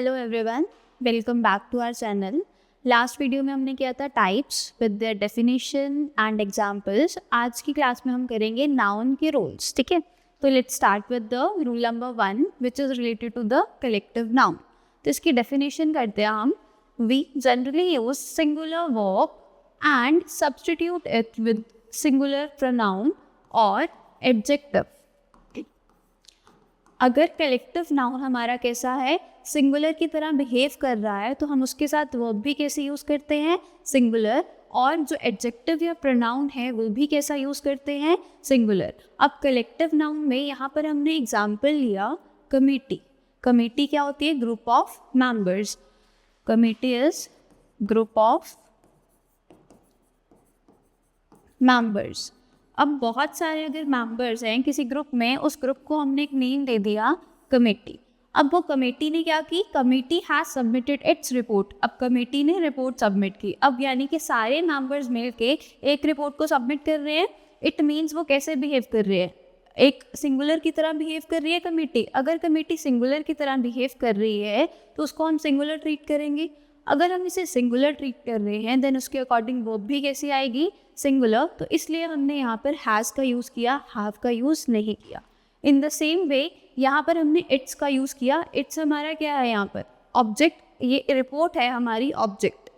Hello everyone, welcome back to our channel. Last video में हमने किया था types with their definition and examples. आज की क्लास में हम करेंगे नाउन के रोल्स। ठीक है, तो let's start with the rule number 1 which is related to the collective noun. तो इसकी डेफिनेशन करते हैं हम। We generally use singular verb and substitute it with singular pronoun और एडजेक्टिव। अगर कलेक्टिव नाउन हमारा कैसा है, सिंगुलर की तरह बिहेव कर रहा है, तो हम उसके साथ वर्ब भी कैसे यूज़ करते हैं, सिंगुलर। और जो एडजेक्टिव या प्रोनाउन है वो भी कैसा यूज़ करते हैं, सिंगुलर। अब कलेक्टिव नाउन में यहाँ पर हमने एग्जाम्पल लिया कमेटी। कमेटी क्या होती है, group of members. Committee is group of members. अब बहुत सारे अगर मेंबर्स हैं किसी ग्रुप में, उस ग्रुप को हमने एक नेम दे दिया कमेटी। अब वो कमेटी ने क्या की, committee has submitted its report. अब कमेटी ने रिपोर्ट सबमिट की। अब यानी कि सारे मेंबर्स मिलके एक रिपोर्ट को सबमिट कर रहे हैं। इट मीन्स वो कैसे बिहेव कर रहे हैं, एक सिंगुलर की तरह बिहेव कर रही है कमेटी। अगर कमेटी सिंगुलर की तरह बिहेव कर रही है तो उसको हम सिंगुलर ट्रीट करेंगे। अगर हम इसे सिंगुलर ट्रीट कर रहे हैं देन उसके अकॉर्डिंग वर्ब भी कैसी आएगी, सिंगुलर। तो इसलिए हमने यहाँ पर हैज़ का यूज़ किया, हैव का यूज़ नहीं किया। इन द सेम वे यहाँ पर हमने इट्स का यूज़ किया। इट्स हमारा क्या है, यहाँ पर ऑब्जेक्ट। ये रिपोर्ट है हमारी ऑब्जेक्ट।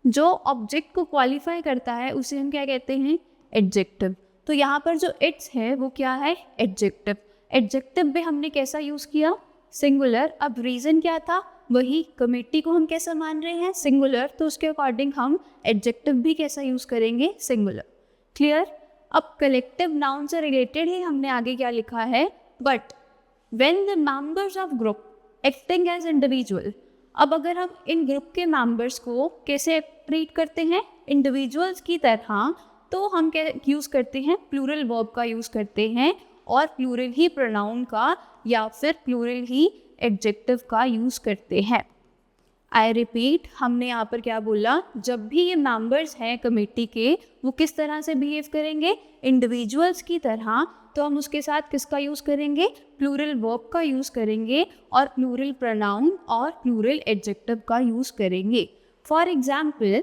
जो ऑब्जेक्ट को क्वालिफाई करता है उसे हम क्या कहते हैं, एडजेक्टिव। तो यहाँ पर जो इट्स है वो क्या है, एडजेक्टिव। एडजेक्टिव भी हमने कैसा यूज़ किया, सिंगुलर। अब रीज़न क्या था, वही कमेटी को हम कैसा मान रहे हैं, सिंगुलर। तो उसके अकॉर्डिंग हम एडजेक्टिव भी कैसा यूज़ करेंगे, सिंगुलर। क्लियर। अब कलेक्टिव नाउन से रिलेटेड ही हमने आगे क्या लिखा है, but when the members of group acting as individual. अब अगर हम इन ग्रुप के मेंबर्स को कैसे ट्रीट करते हैं, इंडिविजुअल्स की तरह, तो हम क्या यूज़ करते हैं, प्लूरल वर्ब का यूज़ करते हैं और प्लूरल ही प्रोनाउन का या फिर प्लूरल ही एडजेक्टिव का यूज़ करते हैं। आई रिपीट, हमने यहाँ पर क्या बोला, जब भी ये मेंबर्स हैं कमेटी के, वो किस तरह से बिहेव करेंगे, इंडिविजुअल्स की तरह। तो हम उसके साथ किसका यूज़ करेंगे, प्लूरल वर्ब का यूज़ करेंगे और प्लूरल प्रोनाउन और प्लूरल एडजेक्टिव का यूज़ करेंगे। For example,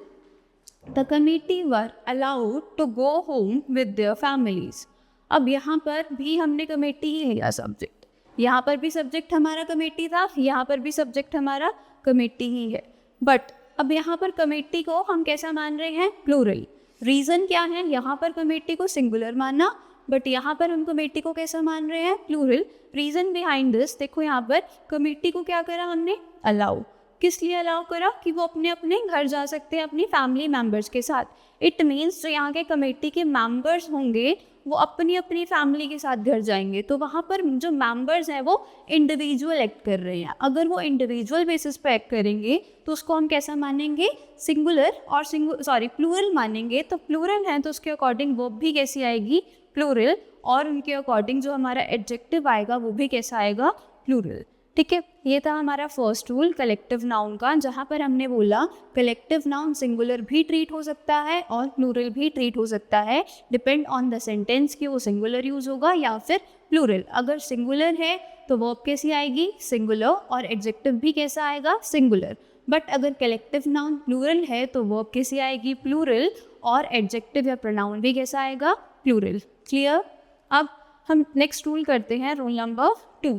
the committee were allowed to go home with their families. अब यहाँ पर भी हमने कमेटी ही लिया सब्जेक्ट। यहाँ पर भी सब्जेक्ट हमारा कमेटी था, यहाँ पर भी सब्जेक्ट हमारा कमेटी ही है। बट अब यहाँ पर कमेटी को हम कैसा मान रहे हैं, प्लूरल। रीज़न क्या है, यहाँ पर कमेटी को सिंगुलर माना, बट यहाँ पर हम कमेटी को कैसा मान रहे हैं, प्लूरल। रीज़न बिहाइंड दिस, देखो यहाँ पर कमेटी को क्या करा हमने, अलाउ। किस लिए अलाउ करा, कि वो अपने अपने घर जा सकते हैं अपनी फैमिली मेम्बर्स के साथ। इट मीन्स जो यहाँ के कमेटी के मेम्बर्स होंगे वो अपनी अपनी फैमिली के साथ घर जाएंगे। तो वहाँ पर जो मेंबर्स हैं वो इंडिविजुअल एक्ट कर रहे हैं। अगर वो इंडिविजुअल बेसिस पे एक्ट करेंगे तो उसको हम कैसा मानेंगे, सिंगुलर और प्लूरल मानेंगे। तो प्लूरल है तो उसके अकॉर्डिंग वो भी कैसी आएगी, प्लूरल। और उनके अकॉर्डिंग जो हमारा एडजेक्टिव आएगा वो भी कैसा आएगा, प्लूरल। ठीक है, ये था हमारा फर्स्ट रूल कलेक्टिव नाउन का, जहाँ पर हमने बोला कलेक्टिव नाउन सिंगुलर भी ट्रीट हो सकता है और प्लूरल भी ट्रीट हो सकता है, डिपेंड ऑन द सेंटेंस कि वो सिंगुलर यूज़ होगा या फिर प्लूरल। अगर सिंगुलर है तो वर्ब कैसी आएगी, सिंगुलर, और एडजेक्टिव भी कैसा आएगा, सिंगुलर। बट अगर कलेक्टिव नाउन प्लूरल है तो वर्ब कैसी आएगी, प्लूरल, और एडजेक्टिव या प्रोनाउन भी कैसा आएगा, प्लूरल। क्लियर। अब हम नेक्स्ट रूल करते हैं, रूल नंबर 2।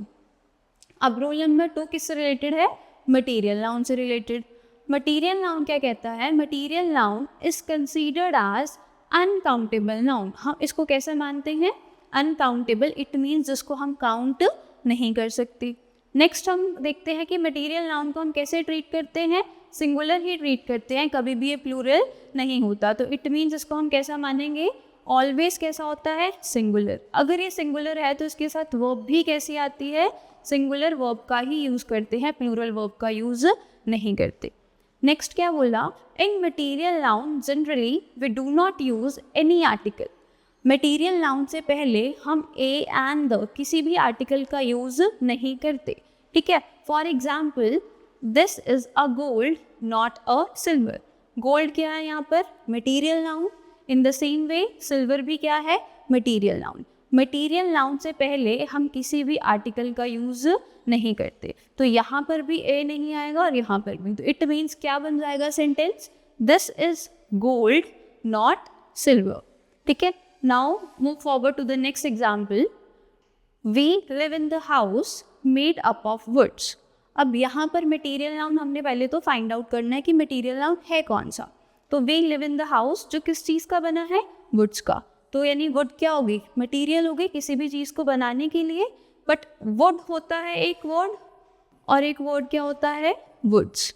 अब रूल नंबर 2 किससे रिलेटेड है, मटीरियल नाउन से रिलेटेड। मटीरियल नाउन क्या कहता है, material noun is considered as uncountable noun. हम इसको कैसे मानते हैं, अनकाउंटेबल। इट मीन्स जिसको हम काउंट नहीं कर सकते। नेक्स्ट हम देखते हैं कि मटीरियल नाउन को हम कैसे ट्रीट करते हैं, सिंगुलर ही ट्रीट करते हैं, कभी भी ये प्लूरल नहीं होता। तो इट मीन्स इसको हम कैसा मानेंगे, ऑलवेज कैसा होता है, सिंगुलर। अगर ये सिंगुलर है तो इसके साथ वर्ब भी कैसी आती है, सिंगुलर वर्ब का ही यूज़ करते हैं, प्लूरल वर्ब का यूज़ नहीं करते। नेक्स्ट क्या बोला, in material noun generally we do not use any article. Material noun से पहले हम ए एंड द किसी भी आर्टिकल का यूज़ नहीं करते। ठीक है, for example, this is a gold not a silver. Gold क्या है यहाँ पर, material noun. In the same way silver भी क्या है, मटीरियल नाउन। मटेरियल नाउन से पहले हम किसी भी आर्टिकल का यूज नहीं करते, तो यहाँ पर भी ए नहीं आएगा और यहाँ पर भी, तो इट मीन्स क्या बन जाएगा sentence, this is gold not silver. ठीक है, now move forward to the next example, we live in the house made up of woods. अब यहाँ पर मटेरियल नाउन हमने पहले तो फाइंड आउट करना है कि मटेरियल नाउन है कौन सा। तो we live in the house जो किस चीज़ का बना है, वुड्स का, तो यानी वुड क्या होगी, मटेरियल होगी किसी भी चीज़ को बनाने के लिए। बट वुड होता है एक वर्ड और एक वर्ड क्या होता है, वुड्स।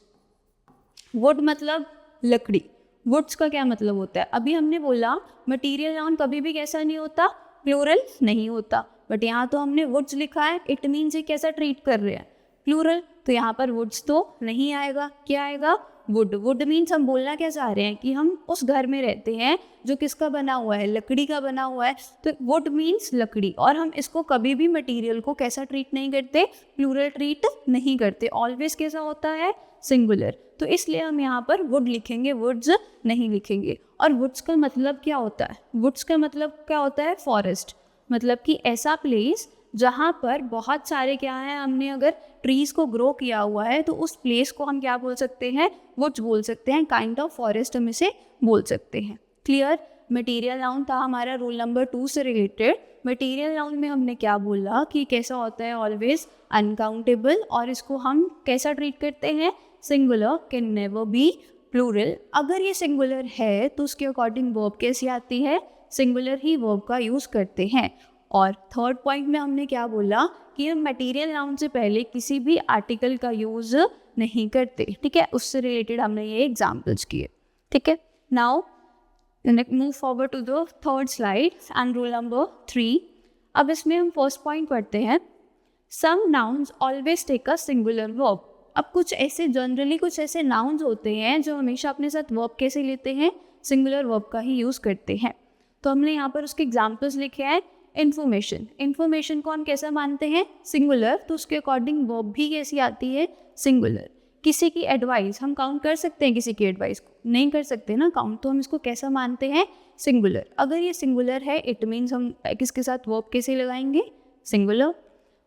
वुड मतलब लकड़ी, वुड्स का क्या मतलब होता है, अभी हमने बोला मटेरियल नाउन कभी भी कैसा नहीं होता, प्लूरल नहीं होता, बट यहाँ तो हमने वुड्स लिखा है, इट मीन्स ये कैसा ट्रीट कर रहे हैं, प्लूरल, तो यहाँ पर वुड्स तो नहीं आएगा, क्या आएगा, वुड। वुड मीन्स हम बोलना क्या चाह रहे हैं कि हम उस घर में रहते हैं जो किसका बना हुआ है, लकड़ी का बना हुआ है, तो वुड मीन्स लकड़ी, और हम इसको कभी भी मटेरियल को कैसा ट्रीट नहीं करते, प्लूरल ट्रीट नहीं करते, ऑलवेज कैसा होता है, सिंगुलर, तो इसलिए हम यहाँ पर वुड लिखेंगे, वुड्स नहीं लिखेंगे। और वुड्स का मतलब क्या होता है, वुड्स का मतलब क्या होता है, फॉरेस्ट, मतलब कि ऐसा प्लेस जहाँ पर बहुत सारे क्या है, हमने अगर ट्रीज़ को ग्रो किया हुआ है तो उस प्लेस को हम क्या बोल सकते हैं, वुड्स बोल सकते हैं, काइंड ऑफ फॉरेस्ट हम इसे बोल सकते हैं। क्लियर, मटेरियल नाउन था हमारा रूल नंबर 2 से रिलेटेड। मटेरियल नाउन में हमने क्या बोला कि कैसा होता है, ऑलवेज अनकाउंटेबल, और इसको हम कैसा ट्रीट करते हैं, singular, can never be plural. अगर ये सिंगुलर है तो उसके अकॉर्डिंग वर्ब कैसी आती है, सिंगुलर ही वर्ब का यूज़ करते हैं। और थर्ड पॉइंट में हमने क्या बोला कि हम मटेरियल नाउन से पहले किसी भी आर्टिकल का यूज़ नहीं करते। ठीक है, उससे रिलेटेड हमने ये एग्जाम्पल्स किए। ठीक है, now move forward to the third slide and rule number 3। अब इसमें हम फर्स्ट पॉइंट पढ़ते हैं, some nouns always take a singular verb. अब कुछ ऐसे जनरली कुछ ऐसे नाउन्स होते हैं जो हमेशा अपने साथ वर्ब कैसे लेते हैं, सिंगुलर वर्ब का ही यूज़ करते हैं। तो हमने यहाँ पर उसके एग्जाम्पल्स लिखे हैं। इन्फॉर्मेशन, इन्फॉर्मेशन को हम कैसा मानते हैं, सिंगुलर, तो उसके अकॉर्डिंग वर्ब भी कैसी आती है, सिंगुलर। किसी की एडवाइस, हम काउंट कर सकते हैं किसी की एडवाइस को, नहीं कर सकते ना काउंट, तो हम इसको कैसा मानते हैं, सिंगुलर। अगर ये सिंगुलर है इट मीन्स हम किसके साथ वर्ब कैसे लगाएंगे, सिंगुलर।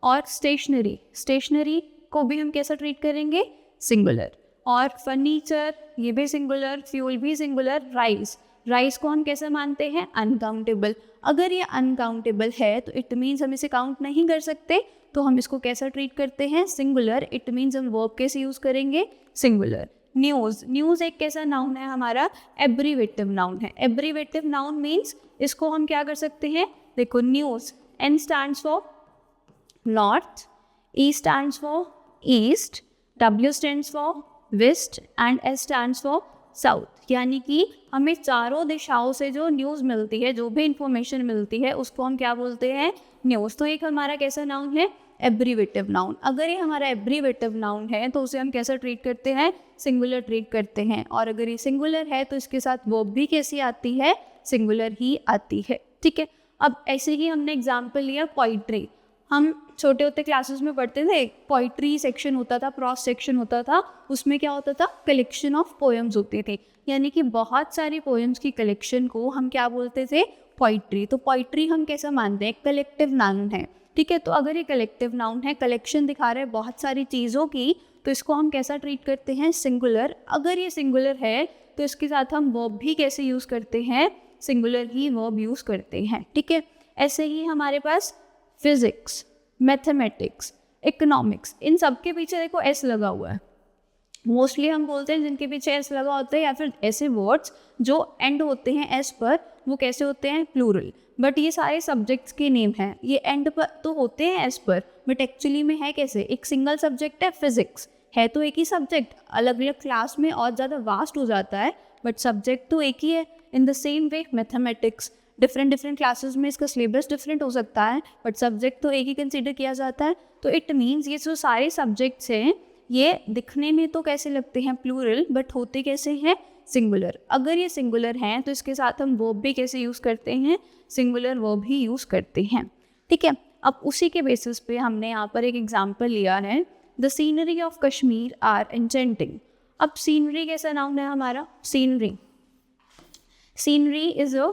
और स्टेशनरी, स्टेशनरी को भी हम कैसा ट्रीट करेंगे, सिंगुलर। और फर्नीचर ये भी सिंगुलर, फ्यूल भी सिंगुलर। राइस, राइस को हम कैसे मानते हैं, अनकाउंटेबल। अगर ये अनकाउंटेबल है तो इट मीन्स हम इसे काउंट नहीं कर सकते, तो हम इसको कैसा ट्रीट करते हैं, सिंगुलर। इट मीन्स हम वर्ब कैसे यूज़ करेंगे, सिंगुलर। न्यूज़, न्यूज़ एक कैसा नाउन है हमारा, एब्रीवेटिव नाउन है। एब्रीवेटिव नाउन मीन्स इसको हम क्या कर सकते हैं, देखो news, N stands for north, E stands for east, W stands for west and S stands for south. यानी कि हमें चारों दिशाओं से जो न्यूज़ मिलती है, जो भी इंफॉर्मेशन मिलती है, उसको हम क्या बोलते हैं, न्यूज़। तो एक हमारा कैसा नाउन है, एब्रीवेटिव नाउन। अगर ये हमारा एब्रीवेटिव नाउन है तो उसे हम कैसा ट्रीट करते हैं, सिंगुलर ट्रीट करते हैं। और अगर ये सिंगुलर है तो इसके साथ वर्ब भी कैसी आती है, सिंगुलर ही आती है। ठीक है, अब ऐसे ही हमने एग्जाम्पल लिया पोइट्री। हम छोटे होते क्लासेस में पढ़ते थे, पोइट्री सेक्शन होता था, प्रॉस सेक्शन होता था, उसमें क्या होता था, कलेक्शन ऑफ पोएम्स होते थे, यानी कि बहुत सारी पोएम्स की कलेक्शन को हम क्या बोलते थे, पोइट्री। तो पोइट्री हम कैसा मानते हैं, कलेक्टिव नाउन है। ठीक है, तो अगर ये कलेक्टिव नाउन है, कलेक्शन दिखा रहे हैं बहुत सारी चीज़ों की, तो इसको हम कैसा ट्रीट करते हैं, सिंगुलर। अगर ये सिंगुलर है तो इसके साथ हम वर्ब भी कैसे यूज़ करते हैं, सिंगुलर ही वर्ब यूज़ करते हैं। ठीक है, ऐसे ही हमारे पास फिजिक्स, मैथमेटिक्स, इकोनॉमिक्स, इन सब के पीछे देखो एस लगा हुआ है। मोस्टली हम बोलते हैं जिनके पीछे एस लगा होता है, या फिर ऐसे वर्ड्स जो एंड होते हैं एस पर, वो कैसे होते हैं, प्लूरल। बट ये सारे सब्जेक्ट्स के नेम हैं, ये एंड पर तो होते हैं एस पर, बट एक्चुअली में है कैसे, एक सिंगल सब्जेक्ट है फिजिक्स, है तो एक ही सब्जेक्ट, अलग अलग क्लास में और ज़्यादा वास्ट हो जाता है, बट सब्जेक्ट तो एक ही है। In the same way mathematics, different classes में इसका सिलेबस डिफरेंट हो सकता है, बट सब्जेक्ट तो एक ही कंसीडर किया जाता है। तो इट मीन्स ये जो सारे सब्जेक्ट्स हैं ये दिखने में तो कैसे लगते हैं, प्लूरल, बट होते कैसे हैं, सिंगुलर। अगर ये सिंगुलर हैं तो इसके साथ हम वर्ब भी कैसे यूज़ करते हैं, सिंगुलर वर्ब ही यूज़ करते हैं। ठीक है, अब उसी के बेसिस पे हमने यहाँ पर एक एग्जाम्पल लिया है, the scenery of Kashmir are enchanting. अब सीनरी कैसा नाउन है हमारा, scenery, scenery is a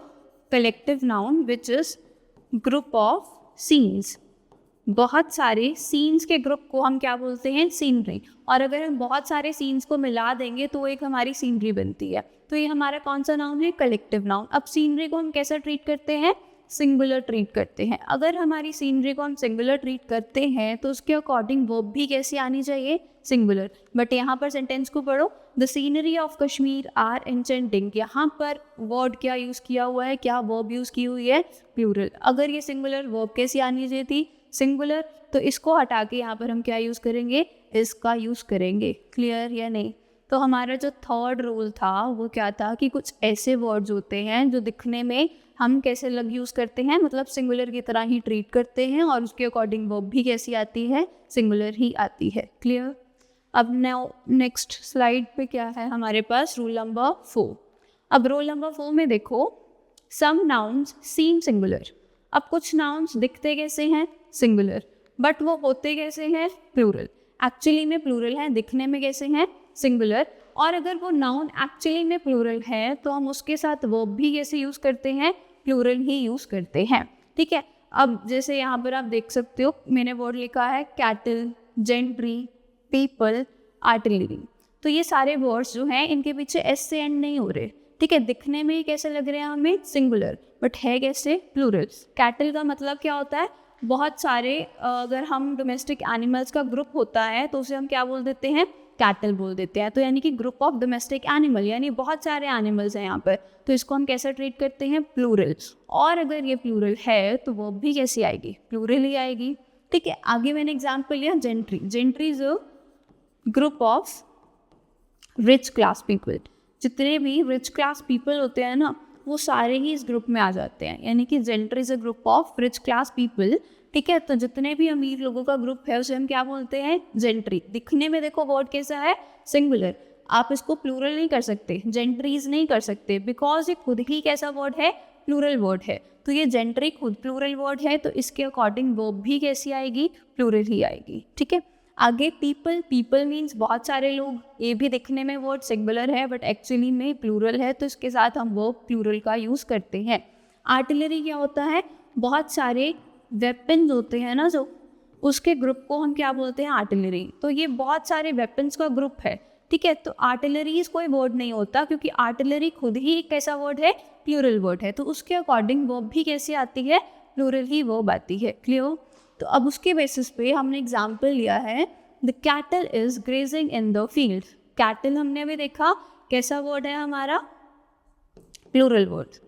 collective noun which is group of scenes, बहुत सारे सीन्स के ग्रुप को हम क्या बोलते हैं, सीनरी। और अगर हम बहुत सारे सीन्स को मिला देंगे तो एक हमारी सीनरी बनती है। तो ये हमारा कौन सा नाउन है, कलेक्टिव नाउन। अब सीनरी को हम कैसा ट्रीट करते हैं, सिंगुलर ट्रीट करते हैं। अगर हमारी सीनरी को हम सिंगुलर ट्रीट करते हैं तो उसके अकॉर्डिंग वर्ब भी कैसी आनी चाहिए, सिंगुलर। बट यहाँ पर सेंटेंस को पढ़ो, the scenery of Kashmir are enchanting. यहाँ पर वर्ड क्या यूज़ किया हुआ है, क्या वर्ब यूज़ की हुई है, प्लूरल। अगर ये सिंगुलर, वर्ब कैसी आनी चाहिए थी, सिंगुलर। तो इसको हटा के यहाँ पर हम क्या यूज़ करेंगे, इसका यूज़ करेंगे। क्लियर या नहीं। तो हमारा जो थर्ड रूल था वो क्या था कि कुछ ऐसे वर्ड्स होते हैं जो दिखने में हम कैसे लग यूज़ करते हैं, मतलब सिंगुलर की तरह ही ट्रीट करते हैं, और उसके अकॉर्डिंग वर्ब भी कैसी आती है, सिंगुलर ही आती है। क्लियर। अब नेक्स्ट स्लाइड पे क्या है हमारे पास, रूल नंबर 4। अब रूल नंबर 4 में देखो, सम नाउन्स सीम सिंगुलर। अब कुछ नाउन्स दिखते कैसे हैं, सिंगुलर, बट वो होते कैसे हैं, प्लूरल। एक्चुअली में प्लूरल है, दिखने में कैसे हैं, सिंगुलर। और अगर वो नाउन एक्चुअली में प्लूरल है तो हम उसके साथ वर्ब भी कैसे यूज़ करते हैं, प्लूरल ही यूज़ करते हैं। ठीक है। अब जैसे यहाँ पर आप देख सकते हो, मैंने वर्ड लिखा है कैटल, जेंट्री, पीपल, आर्टिलरी। तो ये सारे वर्ड्स जो हैं इनके पीछे एस से एंड नहीं हो रहे। ठीक है। दिखने में कैसे लग रहे हैं हमें, सिंगुलर, बट है कैसे, प्लूरल। कैटल का मतलब क्या होता है, बहुत सारे, अगर हम डोमेस्टिक एनिमल्स का ग्रुप होता है तो उसे हम क्या बोल देते हैं, कैटल बोल देते हैं। तो यानी कि ग्रुप ऑफ डोमेस्टिक एनिमल, यानी बहुत सारे एनिमल्स हैं यहाँ पर। तो इसको हम कैसे ट्रीट करते हैं, प्लूरल। और अगर ये प्लूरल है तो वो भी कैसी आएगी, प्लूरल ही आएगी। ठीक है। आगे मैंने एग्जाम्पल लिया gentry. Gentry is a group of rich class people. जितने भी रिच क्लास पीपल होते हैं ना, वो सारे ही इस ग्रुप में आ जाते हैं। यानी कि gentry is a group of rich class people. ठीक है। तो जितने भी अमीर लोगों का ग्रुप है उसे हम क्या बोलते हैं, जेंट्री। दिखने में देखो वर्ड कैसा है, सिंगुलर। आप इसको प्लूरल नहीं कर सकते, जेंट्रीज नहीं कर सकते, बिकॉज ये खुद ही कैसा वर्ड है, प्लूरल वर्ड है। तो ये जेंट्री खुद प्लूरल वर्ड है, तो इसके अकॉर्डिंग वर्ब भी कैसी आएगी, प्लूरल ही आएगी। ठीक है। आगे पीपल। पीपल मीन्स बहुत सारे लोग। ये भी दिखने में वर्ड सिंगुलर है बट एक्चुअली में प्लूरल है, तो इसके साथ हम वर्ब प्लूरल का यूज़ करते हैं। आर्टिलरी क्या होता है, बहुत सारे वेपन्स होते हैं ना, जो उसके ग्रुप को हम क्या बोलते हैं, आर्टिलरी। तो ये बहुत सारे वेपन्स का ग्रुप है। ठीक है। तो आर्टिलरी कोई वर्ड नहीं होता, क्योंकि आर्टिलरी खुद ही एक कैसा वर्ड है, प्लूरल वर्ड है। तो उसके अकॉर्डिंग वर्ब भी कैसे आती है, प्लूरल ही वर्ब आती है। क्लियर। तो अब उसके बेसिस पे हमने एग्जाम्पल लिया है, the cattle is grazing in the field. Cattle हमने अभी देखा कैसा वर्ड है हमारा, प्लूरल वर्ड।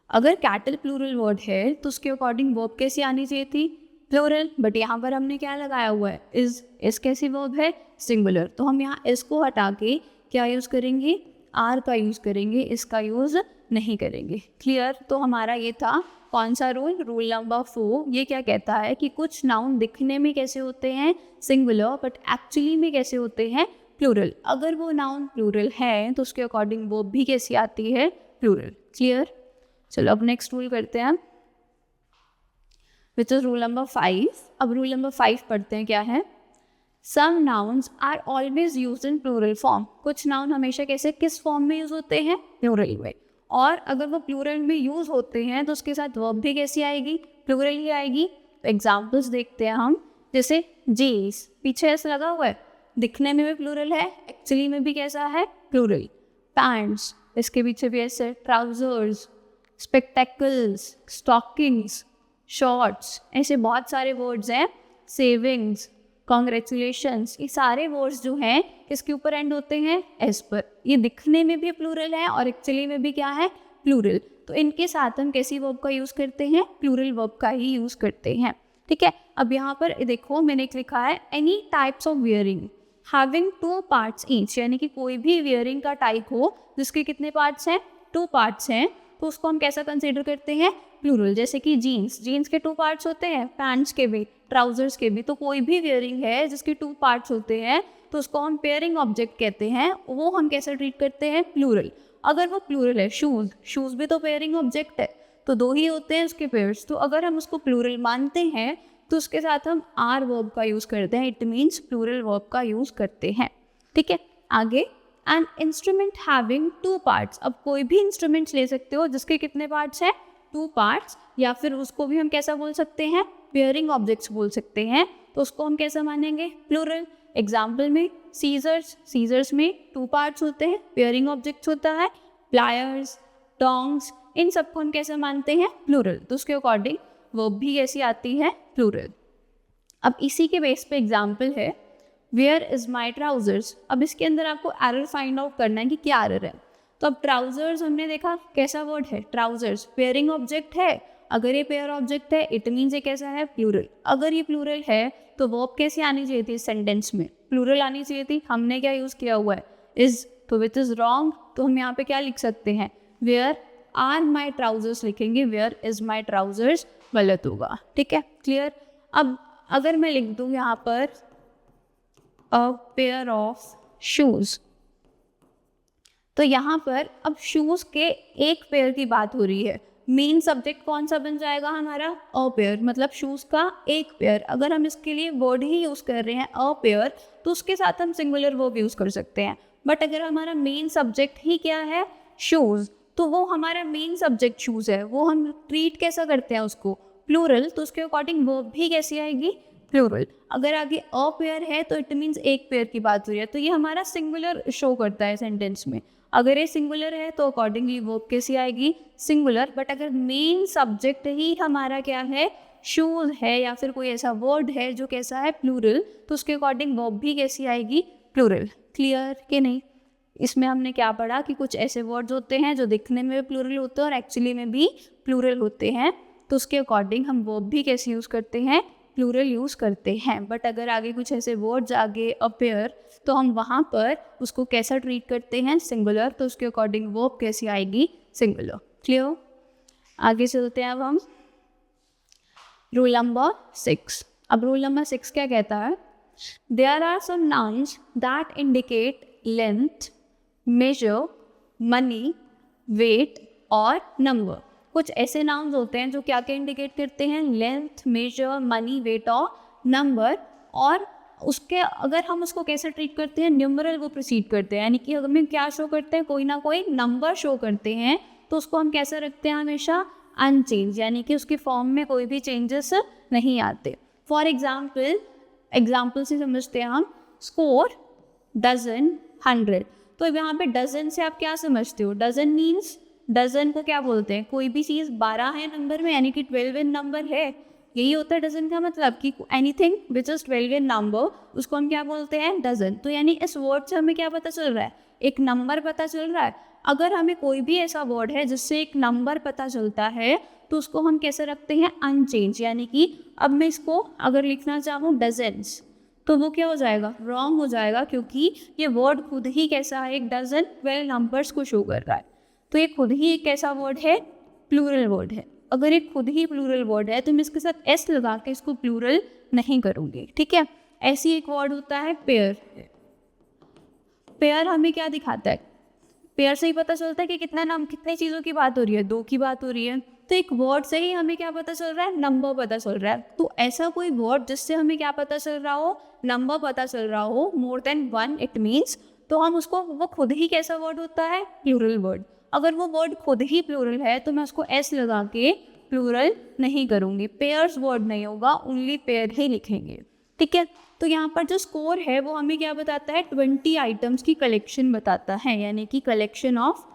अगर कैटल प्लूरल वर्ड है तो उसके अकॉर्डिंग वर्ब कैसी आनी चाहिए थी, प्लूरल। बट यहाँ पर हमने क्या लगाया हुआ है, इज कैसी वर्ब है, सिंगुलर। तो हम यहाँ इस को हटा के क्या यूज़ करेंगे, आर का यूज़ करेंगे, इसका यूज़ नहीं करेंगे। क्लियर। तो हमारा ये था कौन सा रूल, रूल नंबर 4। ये क्या कहता है कि कुछ नाउन दिखने में कैसे होते हैं, सिंगुलर, बट एक्चुअली में कैसे होते हैं, प्लूरल। अगर वो नाउन प्लूरल है तो उसके अकॉर्डिंग वर्ब भी कैसी आती है, प्लूरल। क्लियर। चलो अब नेक्स्ट रूल करते हैं, विच इज रूल नंबर 5। अब रूल नंबर 5 पढ़ते हैं, क्या है, some nouns are always use in plural form. कुछ नाउन हमेशा कैसे, किस फॉर्म में यूज होते हैं, प्लूरल में। और अगर वो प्लूरल में यूज होते हैं तो उसके साथ वर्ब भी कैसी आएगी, प्लूरल ही आएगी। तो एग्जाम्पल्स देखते हैं हम, जैसे जीन्स, पीछे ऐसा लगा हुआ है, दिखने में भी प्लूरल है, एक्चुअली में भी कैसा है, प्लूरल। पैंट्स, इसके पीछे भी ऐसे, ट्राउजर्स, स्पेक्टेकल्स, स्टॉकिंग्स, शॉर्ट्स, ऐसे बहुत सारे वर्ड्स हैं। सेविंग्स, कॉन्ग्रेचुलेशंस, ये सारे वर्ड्स जो हैं किसके ऊपर एंड होते हैं, एस पर। ये दिखने में भी प्लूरल है और एक्चुअली में भी क्या है, प्लूरल। तो इनके साथ हम कैसी वर्ब का यूज़ करते हैं, प्लूरल वर्ब का ही यूज़ करते हैं। ठीक है। अब यहाँ पर देखो मैंने एक लिखा है, any types of wearing having 2 parts each. यानी कि कोई भी वियरिंग का टाइप हो जिसके कितने पार्ट्स हैं, 2 पार्ट्स हैं, तो उसको हम कैसा कंसीडर करते हैं, प्लूरल। जैसे कि जीन्स, जीन्स के 2 पार्ट्स होते हैं, पैंट्स के भी, ट्राउजर्स के भी। तो कोई भी वियरिंग है जिसके 2 पार्ट्स होते हैं तो उसको हम पेयरिंग ऑब्जेक्ट कहते हैं, वो हम कैसे ट्रीट करते हैं, प्लूरल। अगर वो प्लूरल है, शूज़, शूज़ भी तो पेयरिंग ऑब्जेक्ट है, तो 2 ही होते हैं उसके पेयर्स। तो अगर हम उसको प्लूरल मानते हैं तो उसके साथ हम आर वर्ब का यूज़ करते हैं, इट मीन्स प्लूरल वर्ब का यूज़ करते हैं। ठीक है। आगे, एन इंस्ट्रूमेंट हैविंग 2 पार्ट्स। अब कोई भी इंस्ट्रूमेंट्स ले सकते हो जिसके कितने पार्ट्स हैं, टू पार्ट्स, या फिर उसको भी हम कैसा बोल सकते हैं, पेयरिंग ऑब्जेक्ट्स बोल सकते हैं, तो उसको हम कैसा मानेंगे, प्लूरल। एग्जाम्पल में सीजर्स में टू पार्ट्स होते हैं, पेयरिंग ऑब्जेक्ट्स होता है, प्लायर्स, टोंग्स, इन सबको हम कैसे मानते हैं, प्लूरल। तो उसके अकॉर्डिंग वर्ब भी कैसी आती है, प्लूरल। अब इसी के बेस पे एग्जाम्पल है वेयर इज माई ट्राउजर्स। अब इसके अंदर आपको एरर फाइंड आउट करना है कि क्या एरर है। तो अब ट्राउजर्स हमने देखा कैसा वर्ड है, ट्राउजर्स पेयरिंग ऑब्जेक्ट है। अगर ये पेयर ऑब्जेक्ट है इट मीन्स ये कैसा है, प्लूरल। अगर ये प्लूरल है तो वर्ब कैसी आनी चाहिए थी, सेंटेंस में प्लूरल आनी चाहिए थी। हमने क्या यूज़ किया हुआ है, इज, तो विच इज़ रॉन्ग। तो हम यहाँ पे क्या लिख सकते हैं, वेयर आर माई ट्राउजर्स लिखेंगे, वेयर इज माई ट्राउजर्स गलत होगा। ठीक है, क्लियर। अब अगर मैं लिख दूँ यहाँ पर अ पेयर ऑफ शूज़, तो यहाँ पर अब शूज़ के एक पेयर की बात हो रही है। मेन सब्जेक्ट कौन सा बन जाएगा हमारा, अ पेयर, मतलब शूज़ का एक पेयर। अगर हम इसके लिए वर्ड ही यूज़ कर रहे हैं अ पेयर, तो उसके साथ हम सिंगुलर वर्ब यूज़ कर सकते हैं। बट अगर हमारा मेन सब्जेक्ट ही क्या है, शूज़, तो वो हमारा मेन सब्जेक्ट शूज़ है, वो हम ट्रीट कैसा करते हैं उसको, प्लूरल। तो उसके अकॉर्डिंग वर्ब भी कैसी आएगी, प्लूरल। अगर आगे अ पेयर है तो इट मीन्स एक पेयर की बात हो रही है, तो ये हमारा सिंगुलर शो करता है सेंटेंस में। अगर ये सिंगुलर है तो अकॉर्डिंगली वर्ब कैसी आएगी, सिंगुलर। बट अगर मेन सब्जेक्ट ही हमारा क्या है, शूज है, या फिर कोई ऐसा वर्ड है जो कैसा है, प्लूरल, तो उसके अकॉर्डिंग वर्ब भी कैसी आएगी, प्लूरल। क्लियर कि नहीं। इसमें हमने क्या पढ़ा कि कुछ ऐसे वर्ड्स होते हैं जो दिखने में भी प्लूरल होते हैं और एक्चुअली में भी प्लूरल होते हैं, तो उसके अकॉर्डिंग हम वर्ब भी कैसे यूज़ करते हैं, प्लूरल यूज़ करते हैं। बट अगर आगे कुछ ऐसे वर्ड्स आगे अपेयर, तो हम वहाँ पर उसको कैसा ट्रीट करते हैं, सिंगुलर। तो उसके अकॉर्डिंग वर्ब कैसी आएगी, सिंगुलर। क्लियर। आगे चलते हैं अब हम रूल नंबर 6। अब रूल नंबर 6 क्या कहता है, there are some nouns that indicate length, measure, money, weight और नंबर। कुछ ऐसे नाउन्स होते हैं जो क्या क्या इंडिकेट करते हैं, लेंथ, मेजर, मनी, वेट और नंबर। और उसके अगर हम उसको कैसे ट्रीट करते हैं, न्यूमरल वो प्रोसीड करते हैं, यानी कि हमें क्या शो करते हैं, कोई ना कोई नंबर शो करते हैं, तो उसको हम कैसे रखते हैं, हमेशा अनचेंज, यानी कि उसकी फॉर्म में कोई भी चेंजेस नहीं आते। फॉर एग्जाम्पल से समझते हैं हम, स्कोर, डजन, 100। तो यहाँ पे डजन से आप क्या समझते हो, डजन मीन्स, डजन को क्या बोलते हैं, कोई भी चीज़ 12 है नंबर में, यानी कि 12 इन नंबर है, यही होता है डजन का मतलब, कि anything which is 12 in number, उसको हम क्या बोलते हैं, डजन। तो यानी इस वर्ड से हमें क्या पता चल रहा है, एक नंबर पता चल रहा है। अगर हमें कोई भी ऐसा वर्ड है जिससे एक नंबर पता चलता है, तो उसको हम कैसे रखते हैं, अनचेंज। यानी कि अब मैं इसको अगर लिखना चाहूँ डजन्स, तो वो क्या हो जाएगा, रॉन्ग हो जाएगा, क्योंकि ये वर्ड खुद ही कैसा है, एक डजन 12 नंबर्स को शो कर रहा है। तो ये खुद ही एक कैसा वर्ड है, प्लूरल वर्ड है। अगर ये खुद ही प्लूरल वर्ड है तो मैं इसके साथ एस लगा के इसको प्लूरल नहीं करूँगी। ठीक है। ऐसी एक वर्ड होता है पेयर। पेयर हमें क्या दिखाता है, पेयर से ही पता चलता है कि कितने चीज़ों की बात हो रही है, 2 की बात हो रही है। तो एक वर्ड से ही हमें क्या पता चल रहा है, नंबर पता चल रहा है। तो ऐसा कोई वर्ड जिससे हमें क्या पता चल रहा हो, नंबर पता चल रहा हो, मोर देन 1 इट मीन्स, तो हम उसको, वो खुद ही कैसा वर्ड होता है, प्लूरल वर्ड। अगर वो वर्ड खुद ही प्लूरल है तो मैं उसको एस लगा के प्लूरल नहीं करूँगी, पेयर्स वर्ड नहीं होगा, ओनली पेयर ही लिखेंगे। ठीक है। तो यहाँ पर जो स्कोर है वो हमें क्या बताता है, 20 आइटम्स की कलेक्शन बताता है, यानी कि कलेक्शन ऑफ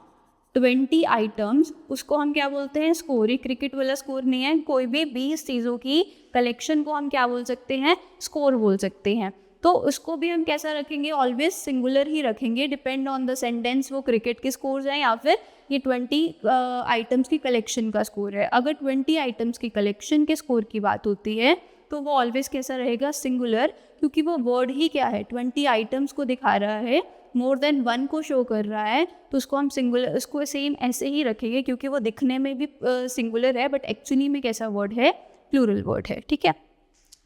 20 आइटम्स, उसको हम क्या बोलते हैं, स्कोर। ही क्रिकेट वाला स्कोर नहीं है, कोई भी 20 चीज़ों की कलेक्शन को हम क्या बोल सकते हैं, स्कोर बोल सकते हैं। तो उसको भी हम कैसा रखेंगे, ऑलवेज सिंगुलर ही रखेंगे, डिपेंड ऑन द सेंटेंस, वो क्रिकेट के स्कोर्स हैं या फिर ये 20 आइटम्स की कलेक्शन का स्कोर है। अगर 20 आइटम्स की कलेक्शन के स्कोर की बात होती है तो वो ऑलवेज कैसा रहेगा, सिंगुलर, क्योंकि वो वर्ड ही क्या है, 20 आइटम्स को दिखा रहा है, मोर देन 1 को शो कर रहा है, तो उसको हम सिंगुलर, उसको सेम ऐसे ही रखेंगे, क्योंकि वो दिखने में भी सिंगुलर है बट एक्चुअली में कैसा वर्ड है, प्लूरल वर्ड है। ठीक है।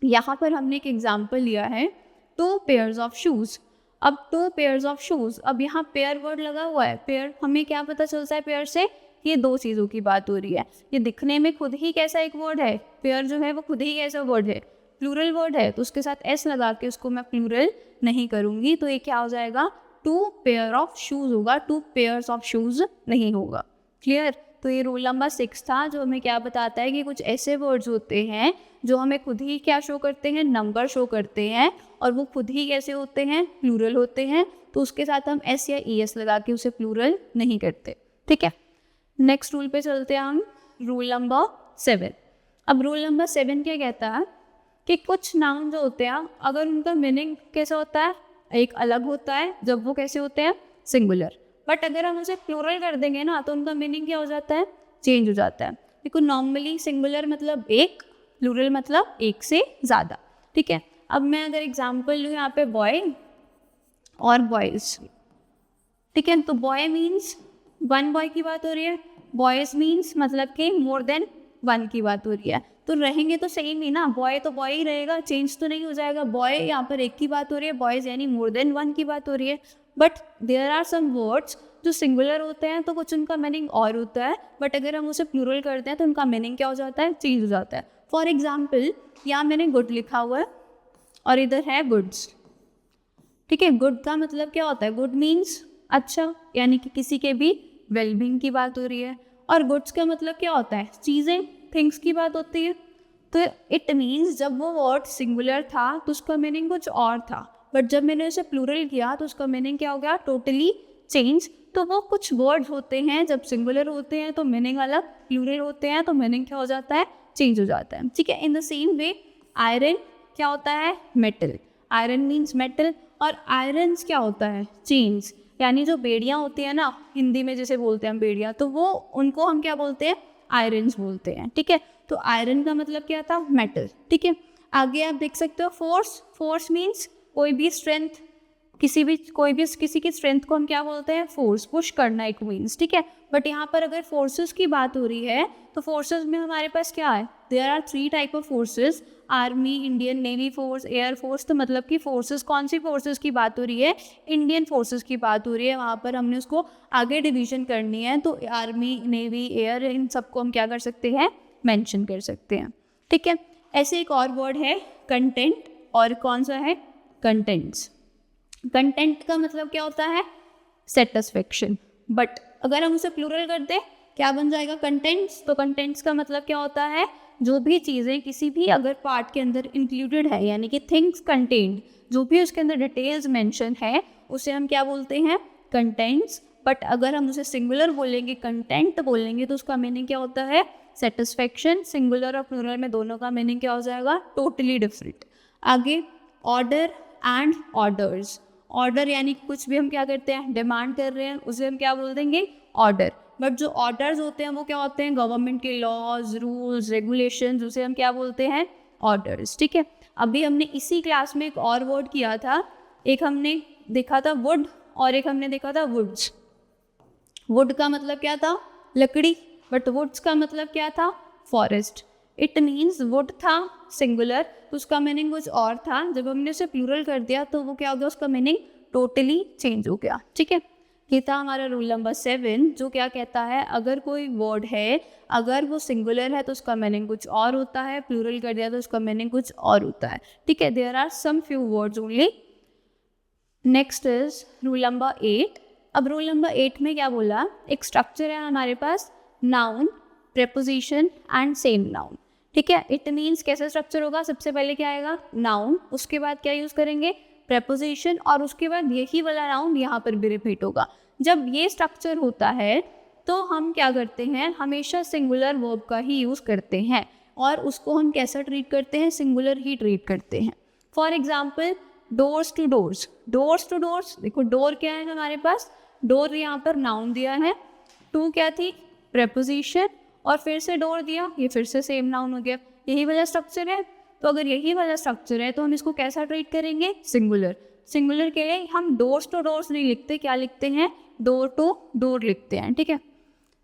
यहाँ पर हमने एक एग्जाम्पल लिया है, 2 पेयर्स ऑफ शूज़। अब 2 पेयर्स ऑफ शूज़, अब यहाँ पेयर वर्ड लगा हुआ है, पेयर हमें क्या पता चलता है पेयर से, ये 2 चीज़ों की बात हो रही है। ये दिखने में खुद ही कैसा एक वर्ड है, पेयर जो है वो खुद ही कैसा वर्ड है, प्लूरल वर्ड है, तो उसके साथ एस लगा के उसको मैं प्लूरल नहीं करूँगी। तो ये क्या हो जाएगा, 2 पेयर ऑफ शूज़ होगा, 2 पेयर्स ऑफ शूज़ नहीं होगा। क्लियर। तो ये रूल नंबर 6 था, जो हमें क्या बताता है कि कुछ ऐसे वर्ड्स होते हैं जो हमें खुद ही क्या शो करते हैं, नंबर शो करते हैं, और वो खुद ही कैसे होते हैं, प्लूरल होते हैं, तो उसके साथ हम एस या ई एस लगा के उसे प्लूरल नहीं करते। ठीक है, नेक्स्ट रूल पे चलते हैं हम, रूल नंबर 7। अब रूल नंबर 7 क्या कहता है कि कुछ नाउन जो होते हैं अगर उनका मीनिंग कैसा होता है, एक अलग होता है जब वो कैसे होते हैं, सिंगुलर, बट अगर हम उसे प्लूरल कर देंगे ना तो उनका मीनिंग क्या हो जाता है, चेंज हो जाता है। देखो नॉर्मली सिंगुलर मतलब एक, प्लूरल मतलब एक से ज़्यादा। ठीक है, अब मैं अगर एग्जाम्पल लूँ यहाँ पे बॉय और बॉयज़, ठीक है, तो बॉय मीन्स वन बॉय की बात हो रही है, बॉयज़ मीन्स मतलब कि मोर देन वन की बात हो रही है, तो रहेंगे तो सेम ही ना, बॉय तो बॉय ही रहेगा, चेंज तो नहीं हो जाएगा। बॉय यहाँ पर एक की बात हो रही है, बॉयज़ यानी मोर देन वन की बात हो रही है, but there are some words जो सिंगुलर होते हैं तो कुछ उनका मीनिंग और होता है, बट अगर हम उसे प्लूरल करते हैं तो उनका मीनिंग क्या हो जाता है, चेंज हो जाता है। फॉर एग्जाम्पल यहाँ मैंने गुड लिखा हुआ है और इधर है गुड्स। ठीक है, गुड का मतलब क्या होता है, गुड मीन्स अच्छा, यानी कि किसी के भी वेलबींग की बात हो रही है, और गुड्स का मतलब क्या होता है, चीज़ें, थिंग्स की बात होती है। तो इट मीन्स जब वो वर्ड सिंगुलर था तो उसका मीनिंग कुछ और था, बट जब मैंने उसे प्लूरल किया तो उसका मीनिंग क्या हो गया, टोटली चेंज। तो वो कुछ वर्ड्स होते हैं जब सिंगुलर होते हैं तो मीनिंग अलग, प्लूरल होते हैं तो मीनिंग क्या हो जाता है, चेंज हो जाता है। ठीक है, in the same way iron क्या होता है, मेटल, आयरन मीन्स मेटल, और आयरन्स क्या होता है, चेन्स, यानी जो बेड़ियाँ होती हैं ना, हिंदी में जैसे बोलते हैं हम बेड़ियाँ, तो वो उनको हम क्या बोलते हैं, आयरन्स बोलते हैं। ठीक है, तो आयरन का मतलब क्या था, मेटल। ठीक है, आगे आप देख सकते हो फोर्स, फोर्स मीन्स कोई भी स्ट्रेंथ, किसी की स्ट्रेंथ को हम क्या बोलते हैं, फोर्स, पुश करना एक मीन्स। ठीक है, बट यहाँ पर अगर फोर्सेस की बात हो रही है तो फोर्सेस में हमारे पास क्या है, there are 3 type of forces, army, Indian navy force, air force. तो मतलब कि फोर्सेस, कौन सी फोर्सेस की बात हो रही है, इंडियन फोर्सेस की बात हो रही है, वहाँ पर हमने उसको आगे डिवीजन करनी है, तो आर्मी, नेवी, एयर, इन सबको हम क्या कर सकते हैं, मेंशन कर सकते हैं। ठीक है, ऐसे एक और वर्ड है कंटेंट, और कौन सा है, कंटेंट्स। कंटेंट का मतलब क्या होता है, सेटिस्फेक्शन, बट अगर हम उसे प्लूरल कर दें क्या बन जाएगा, कंटेंट्स। तो कंटेंट्स का मतलब क्या होता है, जो भी चीज़ें किसी भी अगर पार्ट के अंदर इंक्लूडेड है, यानी कि थिंग्स कंटेंट, जो भी उसके अंदर डिटेल्स मेंशन है उसे हम क्या बोलते हैं, कंटेंट्स। बट अगर हम उसे सिंगुलर बोलेंगे, कंटेंट बोलेंगे, तो उसका मीनिंग क्या होता है, सेटिस्फेक्शन। सिंगुलर और प्लूरल में दोनों का मीनिंग क्या हो जाएगा, टोटली डिफरेंट। आगे ऑर्डर एंड ऑर्डर्स, ऑर्डर यानी कुछ भी हम क्या करते हैं, डिमांड कर रहे हैं, उसे हम क्या बोल देंगे, ऑर्डर। बट जो ऑर्डर्स होते हैं वो क्या होते हैं, गवर्नमेंट के लॉज, रूल्स, रेगुलेशंस, उसे हम क्या बोलते हैं, ऑर्डर्स। ठीक है, अभी हमने इसी क्लास में एक और वर्ड किया था, एक हमने देखा था वुड और एक हमने देखा था वुड्स। वुड का मतलब क्या था, लकड़ी, बट वुड्स का मतलब क्या था, फॉरेस्ट। इट मीन्स वुड था सिंगुलर तो उसका मीनिंग कुछ और था, जब हमने उसे प्लूरल कर दिया तो वो क्या हो गया, उसका मीनिंग टोटली चेंज हो गया। ठीक है, ये था हमारा रूल नंबर 7, जो क्या कहता है, अगर कोई वर्ड है अगर वो सिंगुलर है तो उसका मीनिंग कुछ और होता है, प्लूरल कर दिया तो उसका मीनिंग कुछ और होता है। ठीक है, there are some few words only. Next is rule number 8। अब रूल नंबर 8 में क्या बोला, एक स्ट्रक्चर है हमारे पास, noun, preposition and same noun. ठीक है, इट मीन्स कैसा स्ट्रक्चर होगा, सबसे पहले क्या आएगा, नाउन, उसके बाद क्या यूज़ करेंगे, प्रेपोजिशन, और उसके बाद यही वाला नाउन यहाँ पर भी रिपीट होगा। जब ये स्ट्रक्चर होता है तो हम क्या करते हैं, हमेशा सिंगुलर वर्ब का ही यूज़ करते हैं, और उसको हम कैसा ट्रीट करते हैं, सिंगुलर ही ट्रीट करते हैं। For example doors to doors, doors to doors, देखो डोर क्या है हमारे पास, डोर यहाँ पर नाउन दिया है, टू क्या थी, प्रेपोजिशन, और फिर से डोर दिया, ये फिर से सेम नाउन हो गया। यही वाला स्ट्रक्चर है, तो अगर यही वाला स्ट्रक्चर है तो हम इसको कैसा ट्रीट करेंगे, सिंगुलर। सिंगुलर के लिए हम डोर्स टू डोर्स नहीं लिखते, क्या लिखते हैं, डोर टू डोर लिखते हैं। ठीक है,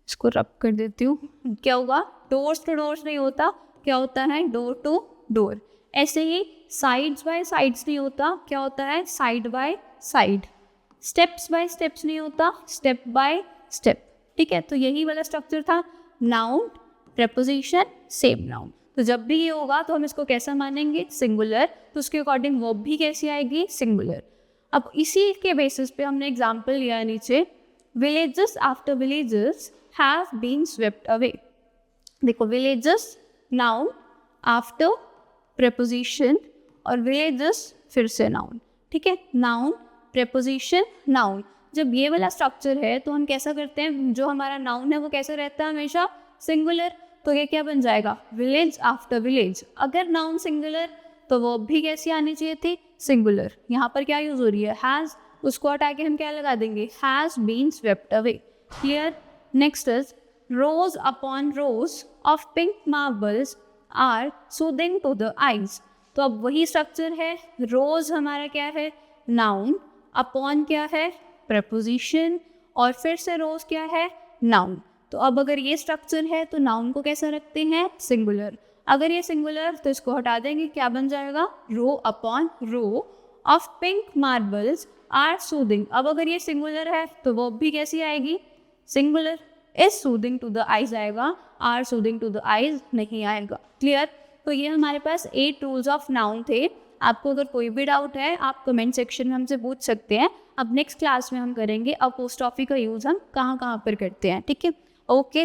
इसको रब कर देती हूँ, क्या होगा, डोर्स टू डोर्स नहीं होता, क्या होता है, डोर टू डोर। ऐसे ही साइड्स बाय साइड्स नहीं होता, क्या होता है, side by side. Steps by steps नहीं होता, स्टेप बाय स्टेप। ठीक है, तो यही वाला स्ट्रक्चर था, नाउन, प्रेपोजिशन, सेम नाउन। तो जब भी ये होगा तो हम इसको कैसा मानेंगे, सिंगुलर, तो उसके अकॉर्डिंग वर्ब भी कैसी आएगी, सिंगुलर। अब इसी के बेसिस पे हमने एग्जाम्पल लिया है नीचे, villages after villages have been swept away. देखो विलेजेस नाउन आफ्टर preposition और villages फिर से नाउन, ठीक है, नाउन preposition नाउन। जब ये वाला स्ट्रक्चर है तो हम कैसा करते हैं, जो हमारा नाउन है वो कैसा रहता है हमेशा सिंगुलर, तो ये क्या बन जाएगा विलेज आफ्टर विलेज। अगर नाउन सिंगुलर तो वो भी कैसी आनी चाहिए थी सिंगुलर। यहाँ पर क्या यूज हो रही है हैज़, उसको हटा के हम क्या लगा देंगे has been swept away. Clear. Next is rows upon rows of pink marbles are soothing to the eyes. तो अब वही स्ट्रक्चर है, रोज हमारा क्या है नाउन, अपॉन क्या है प्रपोजिशन, और फिर से रोज क्या है नाउन। तो अब अगर ये स्ट्रक्चर है तो नाउन को कैसा रखते हैं सिंगुलर। अगर ये सिंगुलर तो इसको हटा देंगे, क्या बन जाएगा row upon row of pink marbles are soothing. अब अगर ये सिंगुलर है तो वो भी कैसी आएगी singular, is soothing to the eyes आएगा, are soothing to the eyes नहीं आएगा। क्लियर। तो ये हमारे पास 8 रूल्स ऑफ नाउन थे। आपको अगर कोई भी डाउट है आप कमेंट सेक्शन में हमसे पूछ सकते हैं। अब नेक्स्ट क्लास में हम करेंगे अपोस्ट्रॉफी का यूज़ हम कहाँ कहाँ पर करते हैं, ठीक है। ओके।